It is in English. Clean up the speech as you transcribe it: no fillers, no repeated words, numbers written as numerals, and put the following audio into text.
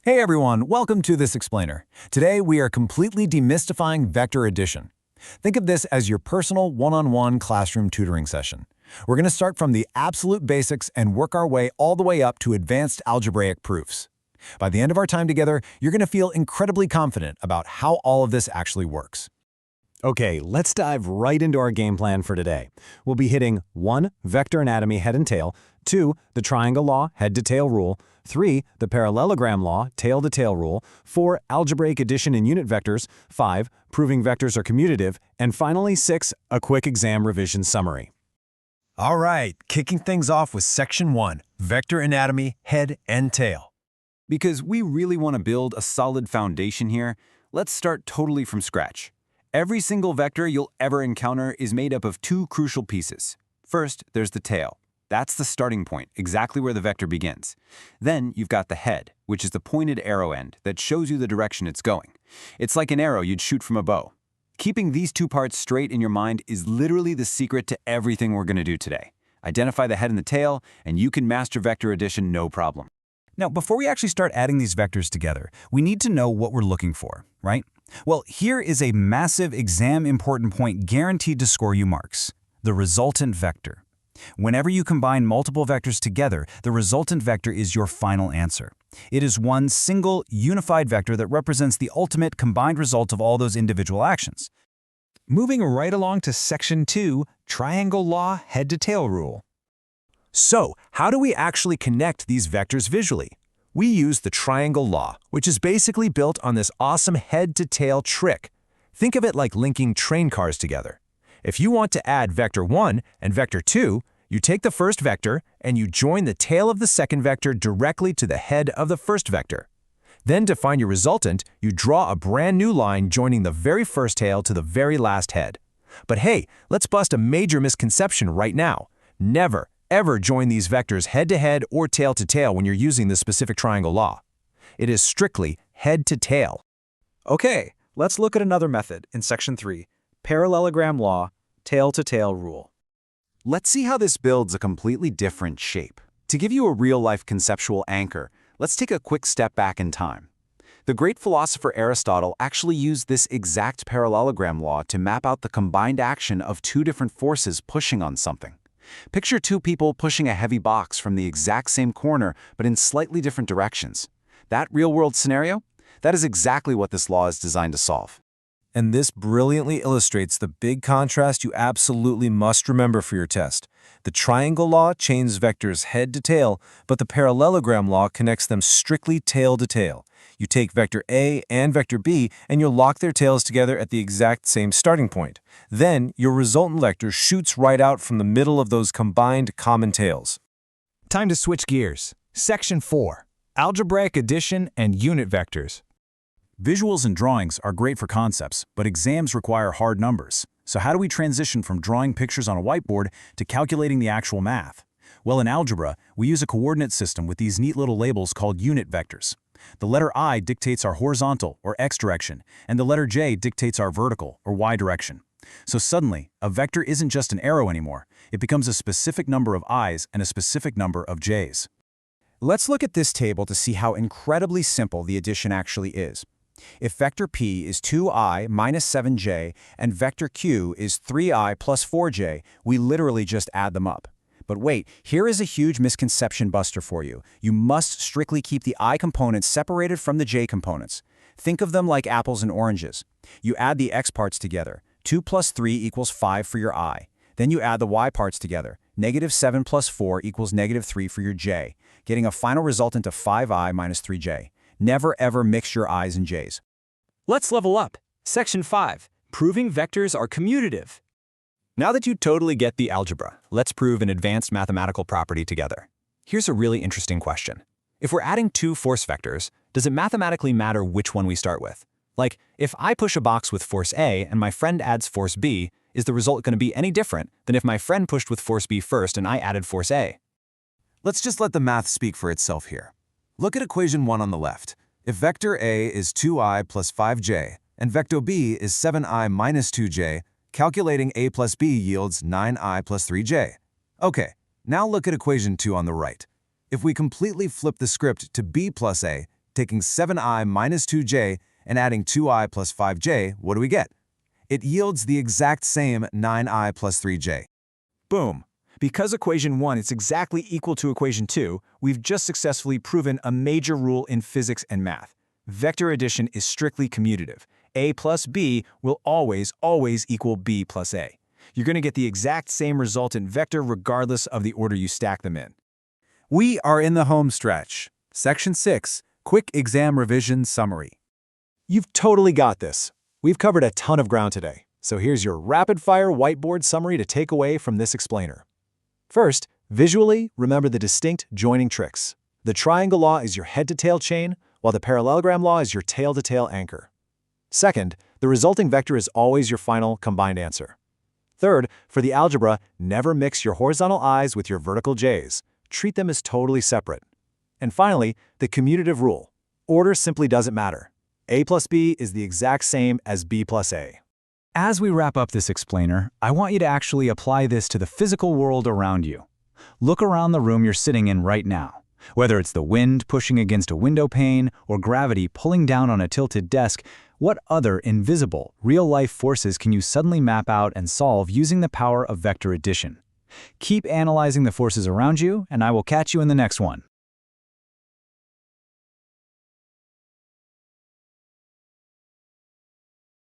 Hey everyone, welcome to This Explainer. Today we are completely demystifying vector addition. Think of this as your personal one-on-one classroom tutoring session. We're going to start from the absolute basics and work our way all the way up to advanced algebraic proofs. By the end of our time together, you're going to feel incredibly confident about how all of this actually works. Okay, let's dive right into our game plan for today. We'll be hitting 1. Vector anatomy head and tail, 2. The triangle law head to tail rule, 3. The parallelogram law tail to tail rule, 4. Algebraic addition in unit vectors, 5. Proving vectors are commutative, and finally 6. A quick exam revision summary. All right, kicking things off with Section 1, Vector Anatomy, Head and Tail. Because we really want to build a solid foundation here, let's start totally from scratch. Every single vector you'll ever encounter is made up of two crucial pieces. First, there's the tail. That's the starting point, exactly where the vector begins. Then you've got the head, which is the pointed arrow end that shows you the direction it's going. It's like an arrow you'd shoot from a bow. Keeping these two parts straight in your mind is literally the secret to everything we're going to do today. Identify the head and the tail, and you can master vector addition no problem. Now, before we actually start adding these vectors together, we need to know what we're looking for, right? Well, here is a massive exam-important point guaranteed to score you marks: the resultant vector. Whenever you combine multiple vectors together, the resultant vector is your final answer. It is one single, unified vector that represents the ultimate combined result of all those individual actions. Moving right along to Section 2, Triangle Law Head-to-Tail Rule. So, how do we actually connect these vectors visually? We use the triangle law, which is basically built on this awesome head-to-tail trick. Think of it like linking train cars together. If you want to add vector 1 and vector 2, you take the first vector and you join the tail of the second vector directly to the head of the first vector. Then to find your resultant, you draw a brand new line joining the very first tail to the very last head. But hey, let's bust a major misconception right now. Never, ever join these vectors head-to-head or tail-to-tail when you're using the specific triangle law. It is strictly head-to-tail. Okay, let's look at another method in Section 3, Parallelogram Law, Tail-to-Tail Rule. Let's see how this builds a completely different shape. To give you a real-life conceptual anchor, let's take a quick step back in time. The great philosopher Aristotle actually used this exact parallelogram law to map out the combined action of two different forces pushing on something. Picture two people pushing a heavy box from the exact same corner but in slightly different directions. That real-world scenario? That is exactly what this law is designed to solve. And this brilliantly illustrates the big contrast you absolutely must remember for your test. The triangle law chains vectors head to tail, but the parallelogram law connects them strictly tail to tail. You take vector A and vector B, and you'll lock their tails together at the exact same starting point. Then, your resultant vector shoots right out from the middle of those combined common tails. Time to switch gears. Section 4, Algebraic Addition and Unit Vectors. Visuals and drawings are great for concepts, but exams require hard numbers. So how do we transition from drawing pictures on a whiteboard to calculating the actual math? Well, in algebra, we use a coordinate system with these neat little labels called unit vectors. The letter I dictates our horizontal, or x direction, and the letter J dictates our vertical, or y direction. So suddenly, a vector isn't just an arrow anymore. It becomes a specific number of i's and a specific number of j's. Let's look at this table to see how incredibly simple the addition actually is. If vector p is 2i minus 7j and vector q is 3i plus 4j, we literally just add them up. But wait, here is a huge misconception buster for you. You must strictly keep the I components separated from the j components. Think of them like apples and oranges. You add the x parts together. 2 plus 3 equals 5 for your I. Then you add the y parts together. Negative 7 plus 4 equals negative 3 for your j, getting a final resultant of 5i minus 3j. Never ever mix your i's and j's. Let's level up. Section 5, Proving Vectors are Commutative. Now that you totally get the algebra, let's prove an advanced mathematical property together. Here's a really interesting question. If we're adding two force vectors, does it mathematically matter which one we start with? Like, if I push a box with force A and my friend adds force B, is the result going to be any different than if my friend pushed with force B first and I added force A? Let's just let the math speak for itself here. Look at equation 1 on the left. If vector A is 2i plus 5j and vector B is 7i minus 2j, calculating A plus B yields 9i plus 3j. Okay, now look at equation 2 on the right. If we completely flip the script to B plus A, Taking 7i minus 2j and adding 2i plus 5j, what do we get? It yields the exact same 9i plus 3j. Boom. Because equation 1 is exactly equal to equation 2, we've just successfully proven a major rule in physics and math. Vector addition is strictly commutative. A plus B will always equal B plus A. You're going to get the exact same resultant vector regardless of the order you stack them in. We are in the home stretch. Section 6, Quick Exam Revision Summary. You've totally got this. We've covered a ton of ground today, so here's your rapid-fire whiteboard summary to take away from this explainer. First, visually, remember the distinct joining tricks. The triangle law is your head-to-tail chain, while the parallelogram law is your tail-to-tail anchor. Second, the resulting vector is always your final combined answer. Third, for the algebra, never mix your horizontal i's with your vertical j's. Treat them as totally separate. And finally, the commutative rule. Order simply doesn't matter. A plus B is the exact same as B plus A. As we wrap up this explainer, I want you to actually apply this to the physical world around you. Look around the room you're sitting in right now. Whether it's the wind pushing against a window pane or gravity pulling down on a tilted desk, what other invisible, real-life forces can you suddenly map out and solve using the power of vector addition? Keep analyzing the forces around you, and I will catch you in the next one.